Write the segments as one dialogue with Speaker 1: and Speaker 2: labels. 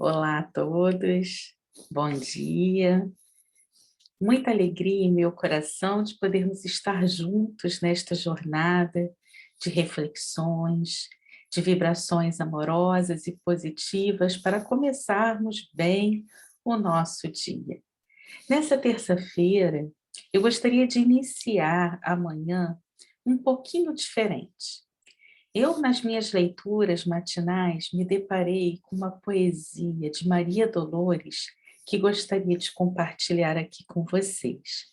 Speaker 1: Olá a todos, bom dia. Muita alegria em meu coração de podermos estar juntos nesta jornada de reflexões, de vibrações amorosas e positivas para começarmos bem o nosso dia. Nessa terça-feira, eu gostaria de iniciar amanhã um pouquinho diferente. Eu, nas minhas leituras matinais, me deparei com uma poesia de Maria Dolores que gostaria de compartilhar aqui com vocês.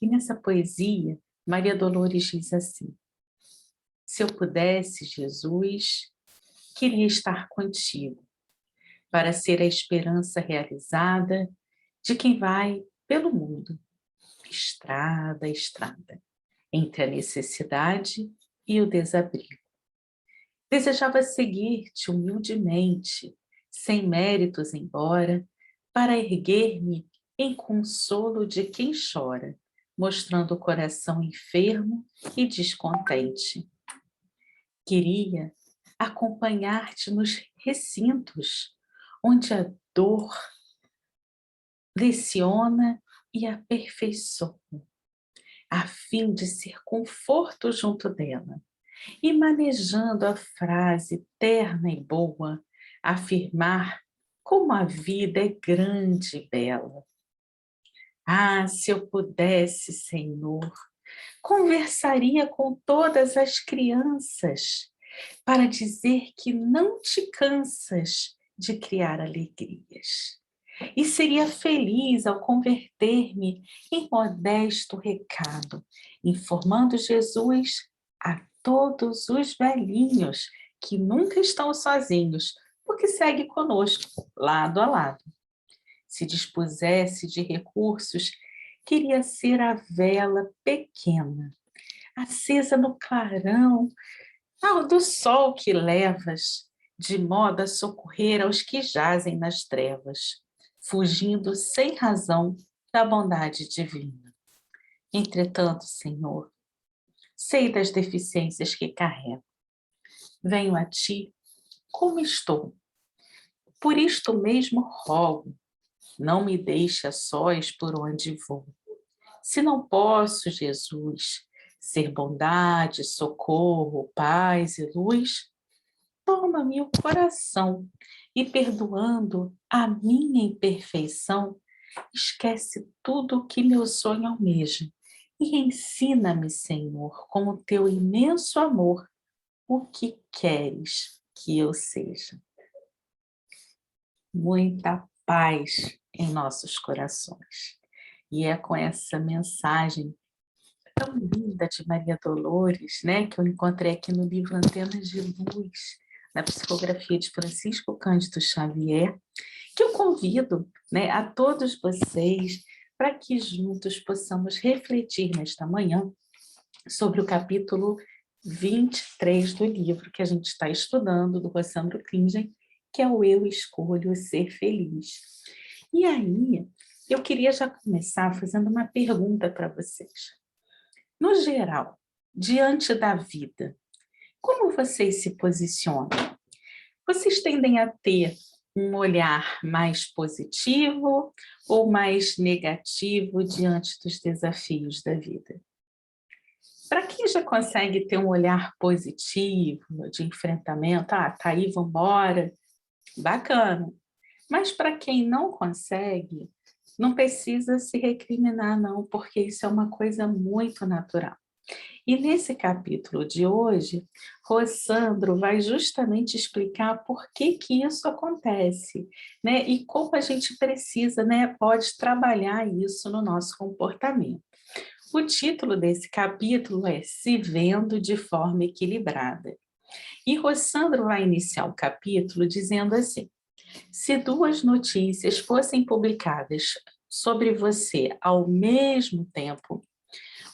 Speaker 1: E nessa poesia, Maria Dolores diz assim: se eu pudesse, Jesus, queria estar contigo, para ser a esperança realizada de quem vai pelo mundo, estrada a estrada, entre a necessidade e o desabrigo. Desejava seguir-te humildemente, sem méritos embora, para erguer-me em consolo de quem chora, mostrando o coração enfermo e descontente. Queria acompanhar-te nos recintos, onde a dor leciona e aperfeiçoa, a fim de ser conforto junto dela. E manejando a frase terna e boa, afirmar como a vida é grande e bela. Ah, se eu pudesse, Senhor, conversaria com todas as crianças para dizer que não te cansas de criar alegrias. E seria feliz ao converter-me em modesto recado, informando Jesus a todos os velhinhos que nunca estão sozinhos, porque segue conosco, lado a lado. Se dispusesse de recursos, queria ser a vela pequena, acesa no clarão do sol que levas, de modo a socorrer aos que jazem nas trevas, fugindo sem razão da bondade divina. Entretanto, Senhor, sei das deficiências que carrego. Venho a ti como estou. Por isto mesmo rogo, não me deixe a sós por onde vou. Se não posso, Jesus, ser bondade, socorro, paz e luz, toma-me o coração e, perdoando a minha imperfeição, esquece tudo o que meu sonho almeja e ensina-me, Senhor, com o teu imenso amor, o que queres que eu seja. Muita paz em nossos corações. E é com essa mensagem tão linda de Maria Dolores, né, que eu encontrei aqui no livro Antenas de Luz, na psicografia de Francisco Cândido Xavier, que eu convido, né, a todos vocês para que juntos possamos refletir nesta manhã sobre o capítulo 23 do livro que a gente está estudando, do Rossandro Klingen, que é o Eu Escolho Ser Feliz. E aí, eu queria já começar fazendo uma pergunta para vocês. No geral, diante da vida, como vocês se posicionam? Vocês tendem a ter um olhar mais positivo ou mais negativo diante dos desafios da vida? Para quem já consegue ter um olhar positivo, de enfrentamento, tá aí, vamos embora, bacana. Mas para quem não consegue, não precisa se recriminar não, porque isso é uma coisa muito natural. E nesse capítulo de hoje, Rossandro vai justamente explicar por que isso acontece, né? E como a gente precisa, né, pode trabalhar isso no nosso comportamento. O título desse capítulo é Se Vendo de Forma Equilibrada. E Rossandro vai iniciar o capítulo dizendo assim: se duas notícias fossem publicadas sobre você ao mesmo tempo,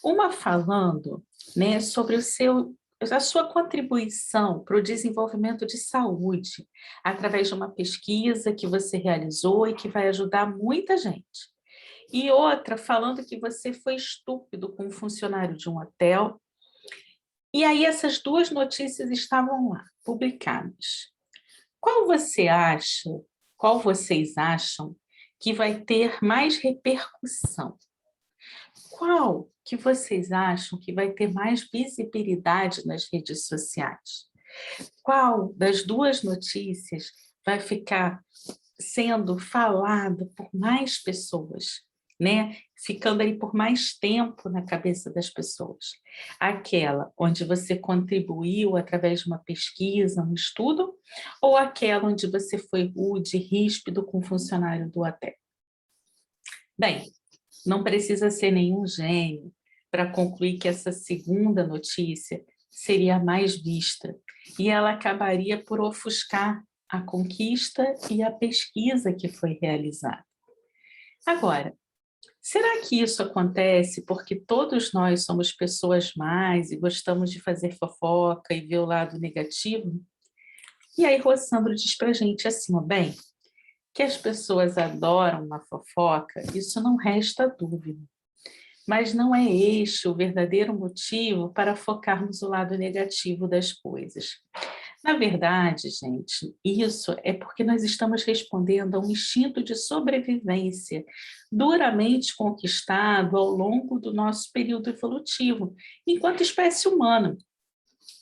Speaker 1: uma falando, né, sobre a sua contribuição para o desenvolvimento de saúde, através de uma pesquisa que você realizou e que vai ajudar muita gente. E outra falando que você foi estúpido com um funcionário de um hotel. E aí essas duas notícias estavam lá, publicadas. Qual qual vocês acham que vai ter mais repercussão? Qual que vocês acham que vai ter mais visibilidade nas redes sociais? Qual das duas notícias vai ficar sendo falada por mais pessoas, né? Ficando aí por mais tempo na cabeça das pessoas? Aquela onde você contribuiu através de uma pesquisa, um estudo, ou aquela onde você foi rude, ríspido com o funcionário do hotel? Bem, não precisa ser nenhum gênio para concluir que essa segunda notícia seria a mais vista, e ela acabaria por ofuscar a conquista e a pesquisa que foi realizada. Agora, será que isso acontece porque todos nós somos pessoas más e gostamos de fazer fofoca e ver o lado negativo? E aí Rossandro diz para a gente assim, ó, bem, que as pessoas adoram uma fofoca, isso não resta dúvida. Mas não é este o verdadeiro motivo para focarmos o lado negativo das coisas. Na verdade, gente, isso é porque nós estamos respondendo a um instinto de sobrevivência duramente conquistado ao longo do nosso período evolutivo, enquanto espécie humana.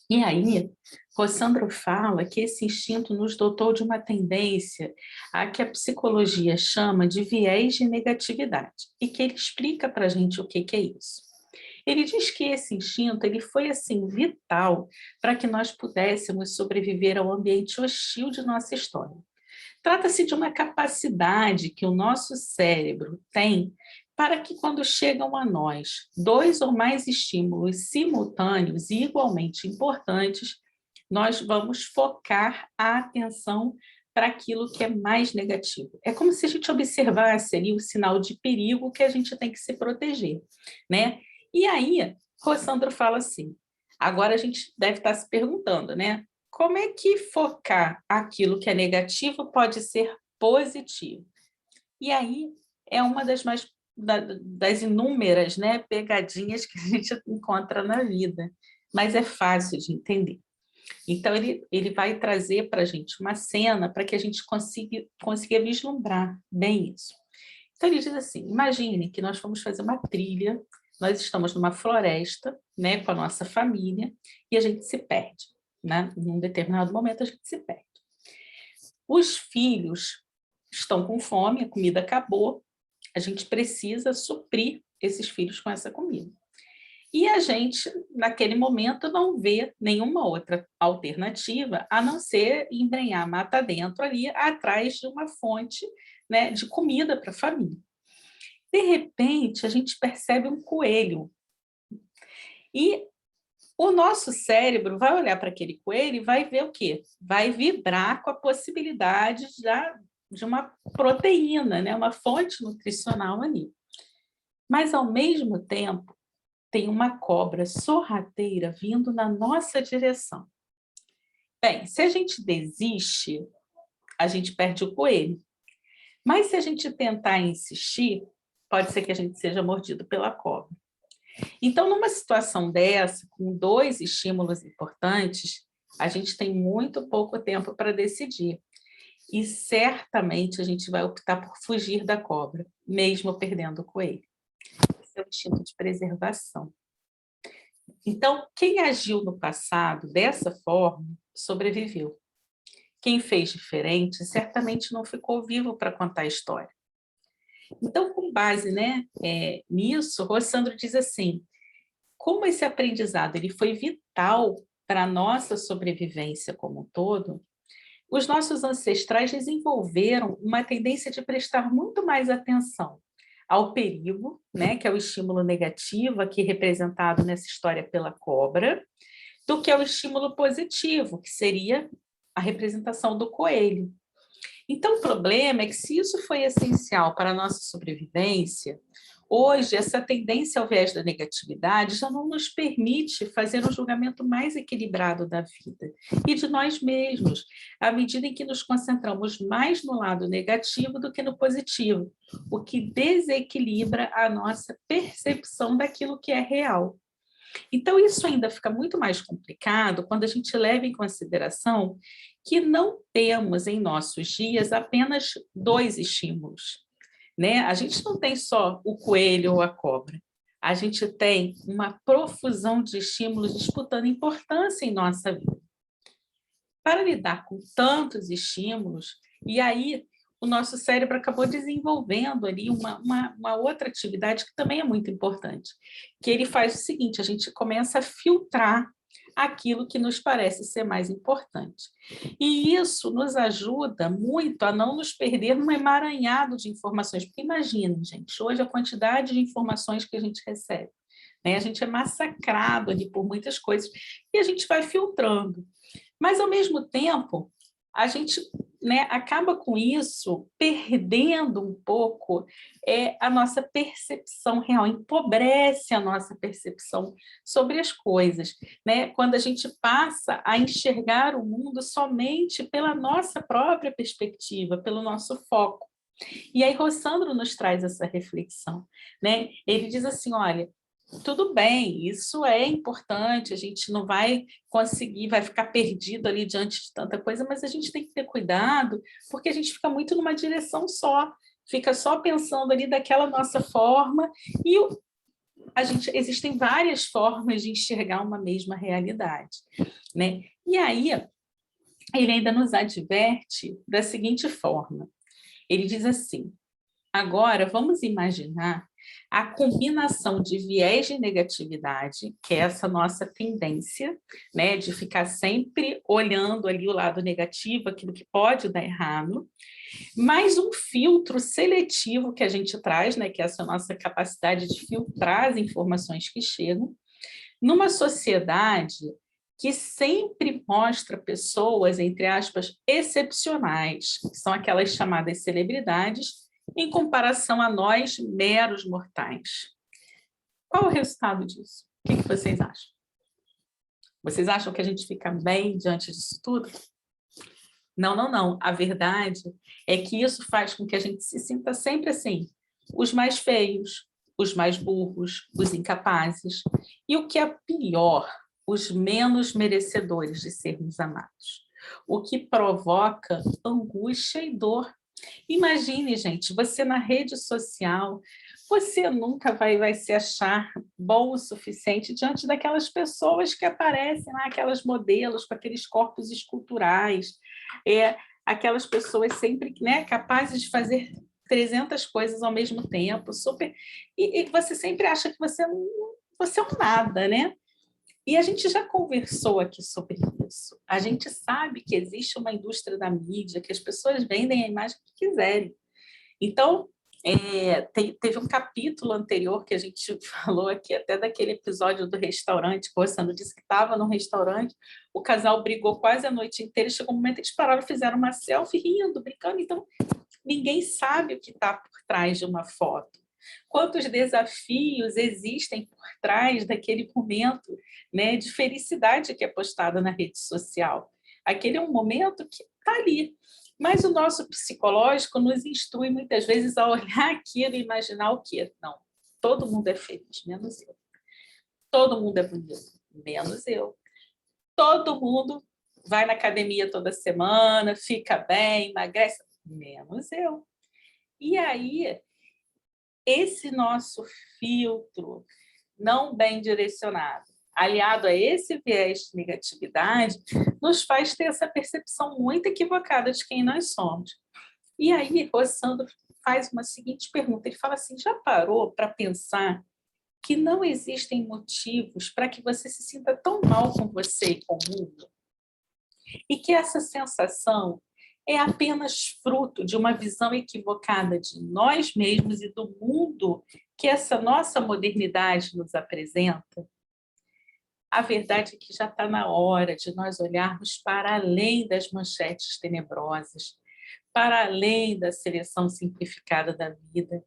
Speaker 1: E aí, Rossandro fala que esse instinto nos dotou de uma tendência a que a psicologia chama de viés de negatividade, e que ele explica para a gente o que é isso. Ele diz que esse instinto ele foi assim vital para que nós pudéssemos sobreviver ao ambiente hostil de nossa história. Trata-se de uma capacidade que o nosso cérebro tem para que, quando chegam a nós dois ou mais estímulos simultâneos e igualmente importantes, nós vamos focar a atenção para aquilo que é mais negativo. É como se a gente observasse ali o sinal de perigo que a gente tem que se proteger, né? E aí, Rossandro fala assim, agora a gente deve estar se perguntando, né? Como é que focar aquilo que é negativo pode ser positivo? E aí é uma das inúmeras, né, pegadinhas que a gente encontra na vida, mas é fácil de entender. Então, ele vai trazer para a gente uma cena para que a gente consiga vislumbrar bem isso. Então, ele diz assim, imagine que nós vamos fazer uma trilha, nós estamos numa floresta, né, com a nossa família, e a gente se perde, né? Em um determinado momento, a gente se perde. Os filhos estão com fome, a comida acabou, a gente precisa suprir esses filhos com essa comida. E a gente, naquele momento, não vê nenhuma outra alternativa a não ser embrenhar mata dentro ali, atrás de uma fonte, né, de comida para a família. De repente, a gente percebe um coelho. E o nosso cérebro vai olhar para aquele coelho e vai ver o quê? Vai vibrar com a possibilidade de uma proteína, né, uma fonte nutricional ali. Mas, ao mesmo tempo, tem uma cobra sorrateira vindo na nossa direção. Bem, se a gente desiste, a gente perde o coelho. Mas se a gente tentar insistir, pode ser que a gente seja mordido pela cobra. Então, numa situação dessa, com dois estímulos importantes, a gente tem muito pouco tempo para decidir. E certamente a gente vai optar por fugir da cobra, mesmo perdendo o coelho. Esse é o instinto de preservação. Então, quem agiu no passado dessa forma, sobreviveu. Quem fez diferente, certamente não ficou vivo para contar a história. Então, com base, né, nisso, Rossandro diz assim, como esse aprendizado ele foi vital para a nossa sobrevivência como um todo, os nossos ancestrais desenvolveram uma tendência de prestar muito mais atenção ao perigo, né, que é o estímulo negativo, aqui representado nessa história pela cobra, do que ao estímulo positivo, que seria a representação do coelho. Então, o problema é que, se isso foi essencial para a nossa sobrevivência, hoje essa tendência ao viés da negatividade já não nos permite fazer um julgamento mais equilibrado da vida e de nós mesmos, à medida em que nos concentramos mais no lado negativo do que no positivo, o que desequilibra a nossa percepção daquilo que é real. Então, isso ainda fica muito mais complicado quando a gente leva em consideração que não temos em nossos dias apenas 2 estímulos, né? A gente não tem só o coelho ou a cobra, a gente tem uma profusão de estímulos disputando importância em nossa vida. Para lidar com tantos estímulos, e aí o nosso cérebro acabou desenvolvendo ali uma outra atividade que também é muito importante, que ele faz o seguinte, a gente começa a filtrar aquilo que nos parece ser mais importante. E isso nos ajuda muito a não nos perder num emaranhado de informações, porque imagina, gente, hoje a quantidade de informações que a gente recebe, né? A gente é massacrado ali por muitas coisas e a gente vai filtrando. Mas, ao mesmo tempo, a gente, né, acaba com isso perdendo um pouco a nossa percepção real, empobrece a nossa percepção sobre as coisas, né? Quando a gente passa a enxergar o mundo somente pela nossa própria perspectiva, pelo nosso foco. E aí Rossandro nos traz essa reflexão, né? Ele diz assim, olha, tudo bem, isso é importante, a gente não vai conseguir, vai ficar perdido ali diante de tanta coisa, mas a gente tem que ter cuidado, porque a gente fica muito numa direção só, fica só pensando ali daquela nossa forma, e existem várias formas de enxergar uma mesma realidade, né? E aí, ele ainda nos adverte da seguinte forma, ele diz assim, agora, vamos imaginar a combinação de viés de negatividade, que é essa nossa tendência, né, de ficar sempre olhando ali o lado negativo, aquilo que pode dar errado, mais um filtro seletivo que a gente traz, né, que é essa nossa capacidade de filtrar as informações que chegam, numa sociedade que sempre mostra pessoas, entre aspas, excepcionais, que são aquelas chamadas celebridades, em comparação a nós, meros mortais. Qual é o resultado disso? O que vocês acham? Vocês acham que a gente fica bem diante disso tudo? Não, não, não. A verdade é que isso faz com que a gente se sinta sempre assim, os mais feios, os mais burros, os incapazes, e o que é pior, os menos merecedores de sermos amados. O que provoca angústia e dor. Imagine, gente, você na rede social, você nunca vai se achar bom o suficiente diante daquelas pessoas que aparecem lá, aquelas modelos com aqueles corpos esculturais, aquelas pessoas sempre, né, capazes de fazer 300 coisas ao mesmo tempo, super, e você sempre acha que você é um nada, né? E a gente já conversou aqui sobre isso. A gente sabe que existe uma indústria da mídia, que as pessoas vendem a imagem que quiserem. Então, teve um capítulo anterior que a gente falou aqui, até daquele episódio do restaurante, que o Rossandro disse que estava num restaurante, o casal brigou quase a noite inteira, chegou um momento que eles pararam, fizeram uma selfie, rindo, brincando. Então, ninguém sabe o que está por trás de uma foto. Quantos desafios existem por trás daquele momento, né, de felicidade que é postada na rede social. Aquele é um momento que está ali. Mas o nosso psicológico nos instrui muitas vezes a olhar aquilo e imaginar o quê? Não, todo mundo é feliz, menos eu. Todo mundo é bonito, menos eu. Todo mundo vai na academia toda semana, fica bem, emagrece, menos eu. E aí, esse nosso filtro não bem direcionado, aliado a esse viés de negatividade, nos faz ter essa percepção muito equivocada de quem nós somos. E aí, o Sandro faz uma seguinte pergunta, ele fala assim, já parou para pensar que não existem motivos para que você se sinta tão mal com você e com o mundo? E que essa sensação é apenas fruto de uma visão equivocada de nós mesmos e do mundo que essa nossa modernidade nos apresenta? A verdade é que já está na hora de nós olharmos para além das manchetes tenebrosas, para além da seleção simplificada da vida,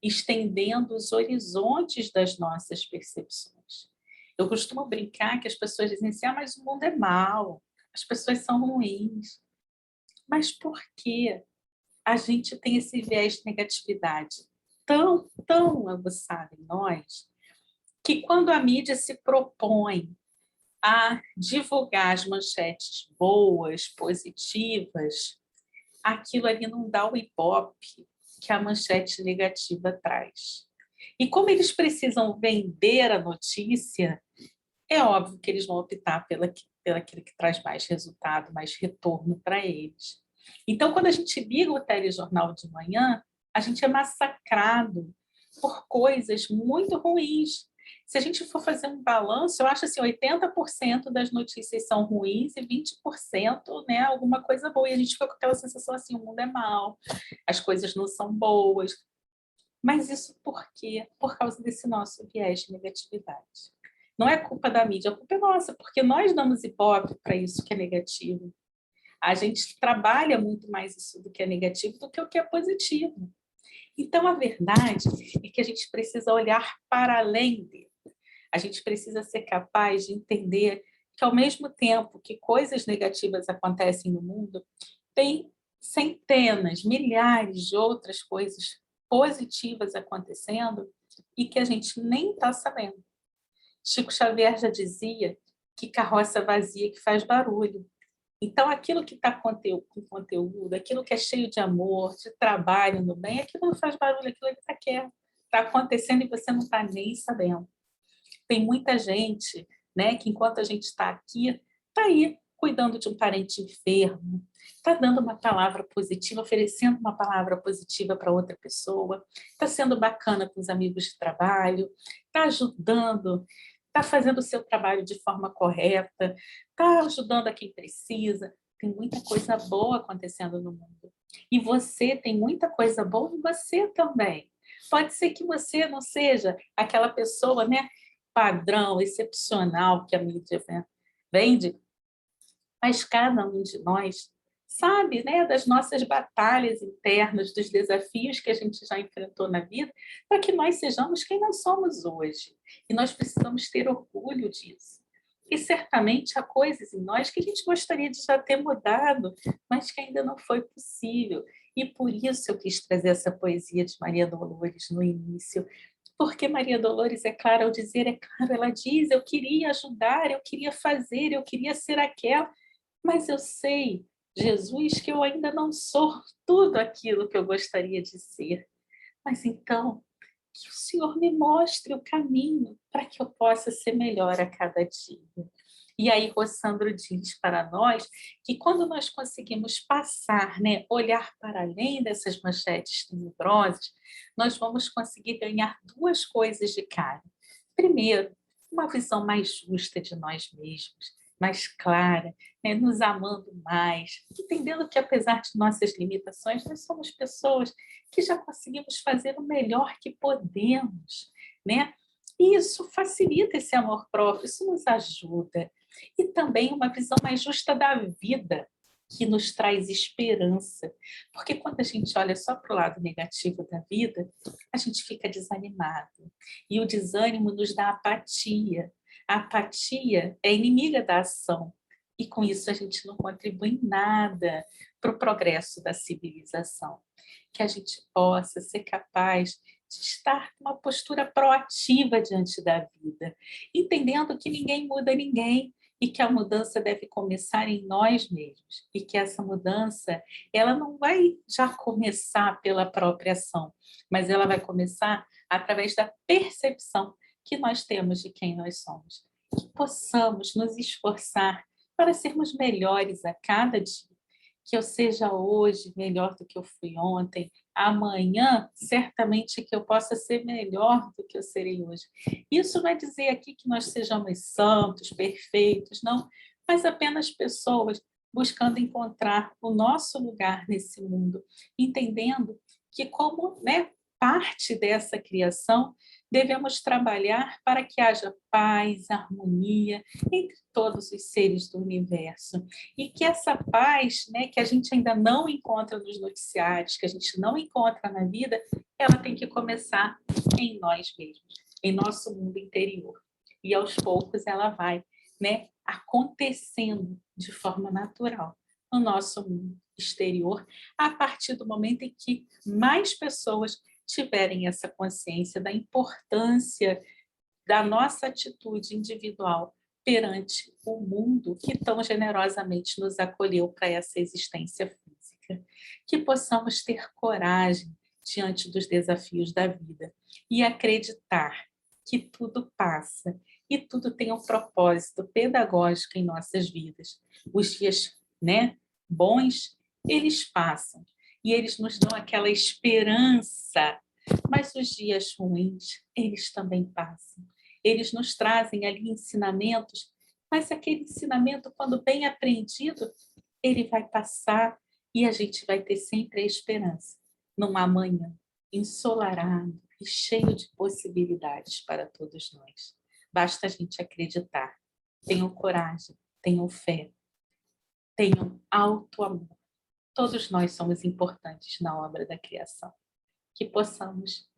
Speaker 1: estendendo os horizontes das nossas percepções. Eu costumo brincar que as pessoas dizem assim, mas o mundo é mau, as pessoas são ruins. Mas por que a gente tem esse viés de negatividade tão aguçado em nós, que quando a mídia se propõe a divulgar as manchetes boas, positivas, aquilo ali não dá o ibope que a manchete negativa traz. E como eles precisam vender a notícia, é óbvio que eles vão optar pelaquilo que traz mais resultado, mais retorno para eles. Então, quando a gente liga o telejornal de manhã, a gente é massacrado por coisas muito ruins. Se a gente for fazer um balanço, eu acho assim, 80% das notícias são ruins e 20%, né, alguma coisa boa. E a gente fica com aquela sensação assim, o mundo é mau, as coisas não são boas. Mas isso por quê? Por causa desse nosso viés de negatividade. Não é culpa da mídia, a culpa é nossa, porque nós damos ibope para isso que é negativo. A gente trabalha muito mais isso do que é negativo do que o que é positivo. Então, a verdade é que a gente precisa olhar para além dele. A gente precisa ser capaz de entender que, ao mesmo tempo que coisas negativas acontecem no mundo, tem centenas, milhares de outras coisas positivas acontecendo e que a gente nem está sabendo. Chico Xavier já dizia que carroça vazia que faz barulho. Então, aquilo que está com conteúdo, aquilo que é cheio de amor, de trabalho no bem, aquilo não faz barulho, aquilo está quieto. Está acontecendo e você não está nem sabendo. Tem muita gente, né, que enquanto a gente está aqui, está aí cuidando de um parente enfermo, está dando uma palavra positiva, oferecendo uma palavra positiva para outra pessoa, está sendo bacana com os amigos de trabalho, está ajudando, está fazendo o seu trabalho de forma correta, está ajudando a quem precisa. Tem muita coisa boa acontecendo no mundo. E você tem muita coisa boa em você também. Pode ser que você não seja aquela pessoa, né, padrão, excepcional que a mídia vende, mas cada um de nós sabe, né, das nossas batalhas internas, dos desafios que a gente já enfrentou na vida, para que nós sejamos quem nós somos hoje. E nós precisamos ter orgulho disso. E certamente há coisas em nós que a gente gostaria de já ter mudado, mas que ainda não foi possível. E por isso eu quis trazer essa poesia de Maria Dolores no início, porque Maria Dolores é clara ao dizer, é claro, ela diz, eu queria ajudar, eu queria fazer, eu queria ser aquela, mas eu sei, Jesus, que eu ainda não sou tudo aquilo que eu gostaria de ser. Mas então, que o Senhor me mostre o caminho para que eu possa ser melhor a cada dia. E aí, Rossandro diz para nós que quando nós conseguimos passar, né, olhar para além dessas manchetes tenebrosas, nós vamos conseguir ganhar duas coisas de cara. Primeiro, uma visão mais justa de nós mesmos, mais clara, né, nos amando mais, entendendo que, apesar de nossas limitações, nós somos pessoas que já conseguimos fazer o melhor que podemos, né? E isso facilita esse amor próprio, isso nos ajuda. E também uma visão mais justa da vida, que nos traz esperança. Porque quando a gente olha só para o lado negativo da vida, a gente fica desanimado. E o desânimo nos dá apatia. A apatia é inimiga da ação. E com isso a gente não contribui em nada para o progresso da civilização. Que a gente possa ser capaz de estar com uma postura proativa diante da vida, entendendo que ninguém muda ninguém, e que a mudança deve começar em nós mesmos, e que essa mudança ela não vai já começar pela própria ação, mas ela vai começar através da percepção que nós temos de quem nós somos. Que possamos nos esforçar para sermos melhores a cada dia. Que eu seja hoje melhor do que eu fui ontem, amanhã, certamente que eu possa ser melhor do que eu serei hoje. Isso não é dizer aqui que nós sejamos santos, perfeitos, não, mas apenas pessoas buscando encontrar o nosso lugar nesse mundo, entendendo que como, né, parte dessa criação, devemos trabalhar para que haja paz, harmonia entre todos os seres do universo. E que essa paz, né, que a gente ainda não encontra nos noticiários, que a gente não encontra na vida, ela tem que começar em nós mesmos, em nosso mundo interior. E aos poucos ela vai, né, acontecendo de forma natural no nosso mundo exterior, a partir do momento em que mais pessoas tiverem essa consciência da importância da nossa atitude individual perante o mundo que tão generosamente nos acolheu para essa existência física. Que possamos ter coragem diante dos desafios da vida e acreditar que tudo passa e tudo tem um propósito pedagógico em nossas vidas. Os dias, né, bons, eles passam e eles nos dão aquela esperança, mas os dias ruins, eles também passam. Eles nos trazem ali ensinamentos, mas aquele ensinamento, quando bem aprendido, ele vai passar e a gente vai ter sempre a esperança num amanhã ensolarado e cheio de possibilidades para todos nós. Basta a gente acreditar. Tenham coragem, tenham fé, tenham alto amor. Todos nós somos importantes na obra da criação. Que possamos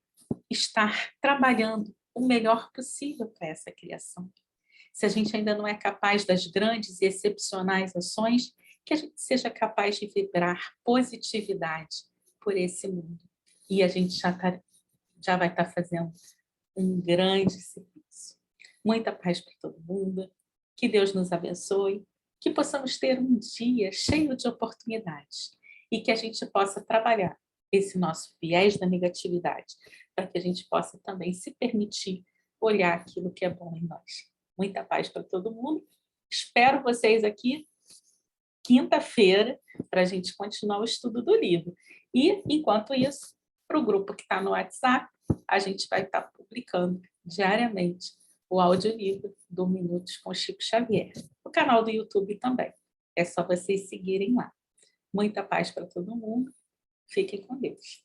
Speaker 1: estar trabalhando o melhor possível para essa criação. Se a gente ainda não é capaz das grandes e excepcionais ações, que a gente seja capaz de vibrar positividade por esse mundo. E a gente já vai estar fazendo um grande serviço. Muita paz para todo mundo, que Deus nos abençoe, que possamos ter um dia cheio de oportunidades e que a gente possa trabalhar esse nosso viés da negatividade, para que a gente possa também se permitir olhar aquilo que é bom em nós. Muita paz para todo mundo. Espero vocês aqui quinta-feira para a gente continuar o estudo do livro. E, enquanto isso, para o grupo que está no WhatsApp, a gente vai estar publicando diariamente o audiolivro do Minutos com Chico Xavier. O canal do YouTube também. É só vocês seguirem lá. Muita paz para todo mundo. Fiquem com Deus.